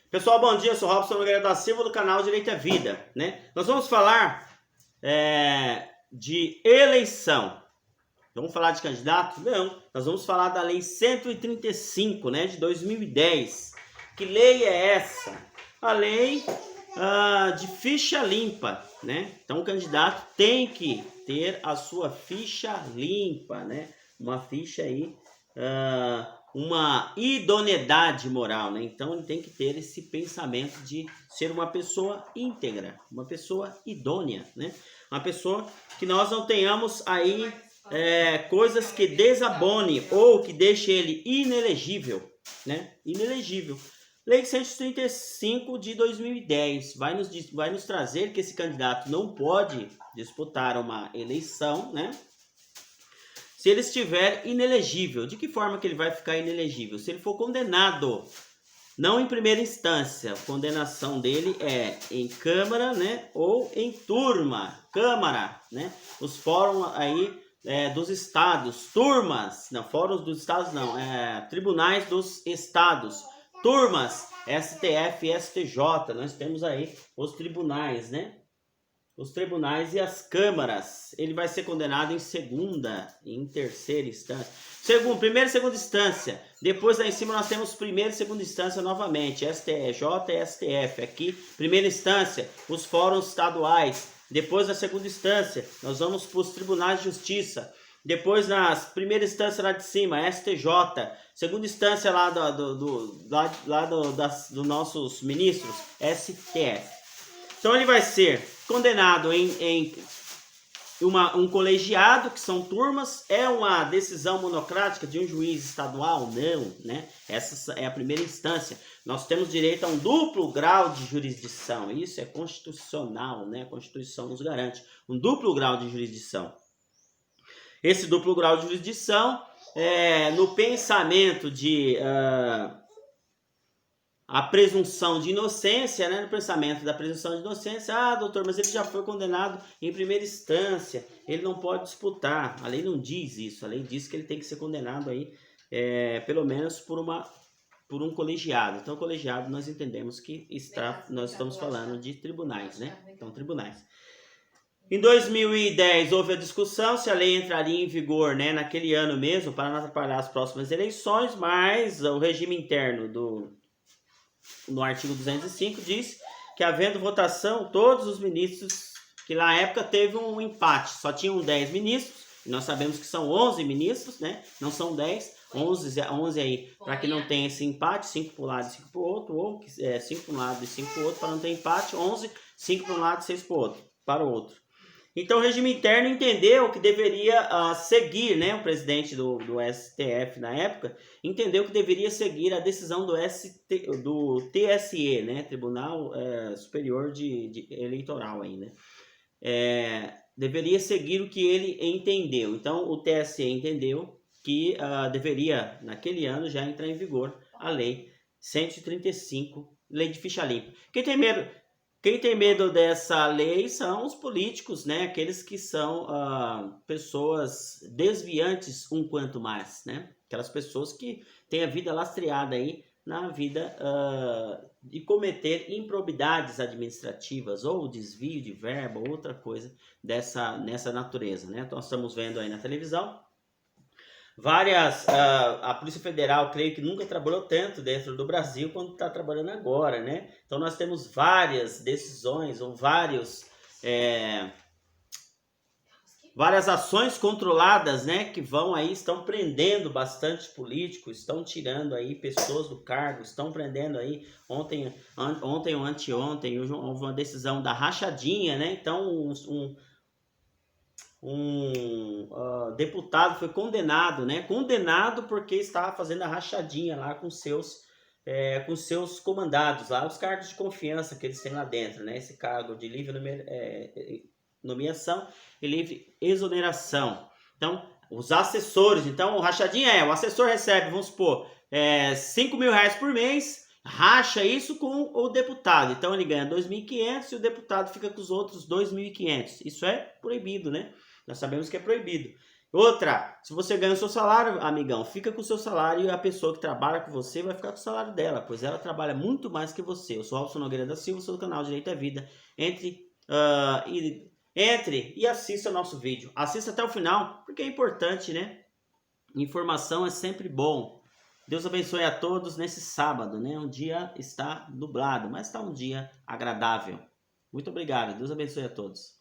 Pessoal, bom dia, eu sou Robson Nogueira da Silva do canal Direito à Vida, né? Nós vamos falar de eleição. Vamos falar de candidato? Não, nós vamos falar da Lei 135, né, de 2010. Que lei é essa? A lei de ficha limpa, né? Então o candidato tem que ter a sua ficha limpa, né? Uma ficha aí, uma idoneidade moral, né? Então ele tem que ter esse pensamento de ser uma pessoa íntegra, uma pessoa idônea, né? Uma pessoa que nós não tenhamos aí coisas que desabone ou que deixe ele inelegível, né? Inelegível. Lei 135 de 2010 vai nos trazer que esse candidato não pode disputar uma eleição, né? Se ele estiver inelegível. De que forma que ele vai ficar inelegível? Se ele for condenado, não em primeira instância, a condenação dele é em Câmara, né? Ou em turma, Câmara, né? Os fóruns aí dos estados, turmas, não, fóruns dos estados não, tribunais dos estados, turmas, STF e STJ, nós temos aí os tribunais, né? Os tribunais e as câmaras. Ele vai ser condenado em segunda e em terceira instância. Primeira e segunda instância. Depois lá em cima nós temos primeira e segunda instância novamente. STJ e STF. Aqui, primeira instância, os fóruns estaduais. Depois na segunda instância, nós vamos para os tribunais de justiça. Depois na primeira instância lá de cima, STJ. Segunda instância lá dos nossos ministros, STF. Então ele vai ser condenado em um colegiado, que são turmas. É uma decisão monocrática de um juiz estadual? Não, né? Essa é a primeira instância. Nós temos direito a um duplo grau de jurisdição. Isso é constitucional, né? A Constituição nos garante um duplo grau de jurisdição. Esse duplo grau de jurisdição, no pensamento de a presunção de inocência, né? No pensamento da presunção de inocência, doutor, mas ele já foi condenado em primeira instância, ele não pode disputar. A lei não diz isso, a lei diz que ele tem que ser condenado aí, pelo menos por um colegiado. Então, colegiado nós entendemos que nós estamos falando de tribunais, né? Então, tribunais. Em 2010 houve a discussão se a lei entraria em vigor, né, naquele ano mesmo, para não atrapalhar as próximas eleições, mas o regime interno no artigo 205 diz que, havendo votação, todos os ministros, que na época teve um empate, só tinham 10 ministros, e nós sabemos que são 11 ministros, né? Não são 10, 11 aí, para que não tenha esse empate, 5 para um lado e 5 para o outro, ou 5 para um lado e 5 para o outro, para não ter empate, 11, 5 para um lado e 6 para o outro. Então o regime interno entendeu que deveria seguir, né, o presidente do STF na época, entendeu que deveria seguir a decisão do TSE, né, Tribunal Superior de Eleitoral aí, né? Deveria seguir o que ele entendeu. Então o TSE entendeu que deveria, naquele ano, já entrar em vigor a Lei 135, Lei de Ficha Limpa. Quem tem medo dessa lei são os políticos, né? Aqueles que são pessoas desviantes um quanto mais, né? Aquelas pessoas que têm a vida lastreada aí na vida de cometer improbidades administrativas ou desvio de verba ou outra coisa nessa natureza, né? Então, nós estamos vendo aí na televisão a Polícia Federal, creio que nunca trabalhou tanto dentro do Brasil quanto está trabalhando agora, né? Então nós temos várias decisões ou várias ações controladas, né? Que vão aí, estão prendendo bastante políticos, estão tirando aí pessoas do cargo, estão prendendo aí, ontem ou anteontem, houve uma decisão da rachadinha, né? Então deputado foi condenado, né? Condenado porque estava fazendo a rachadinha lá com seus comandados lá, os cargos de confiança que eles têm lá dentro, né? Esse cargo de livre nomeação e livre exoneração. Então, os assessores, o rachadinha o assessor recebe, vamos supor, 5 mil reais por mês, racha isso com o deputado. Então ele ganha 2.500 e o deputado fica com os outros 2.500. Isso é proibido, né? Nós sabemos que é proibido. Outra, se você ganha o seu salário, amigão, fica com o seu salário e a pessoa que trabalha com você vai ficar com o salário dela, pois ela trabalha muito mais que você. Eu sou Robson Nogueira da Silva, sou do canal Direito à Vida. Entre e assista o nosso vídeo. Assista até o final, porque é importante, né? Informação é sempre bom. Deus abençoe a todos nesse sábado, né? Um dia está nublado, mas está um dia agradável. Muito obrigado. Deus abençoe a todos.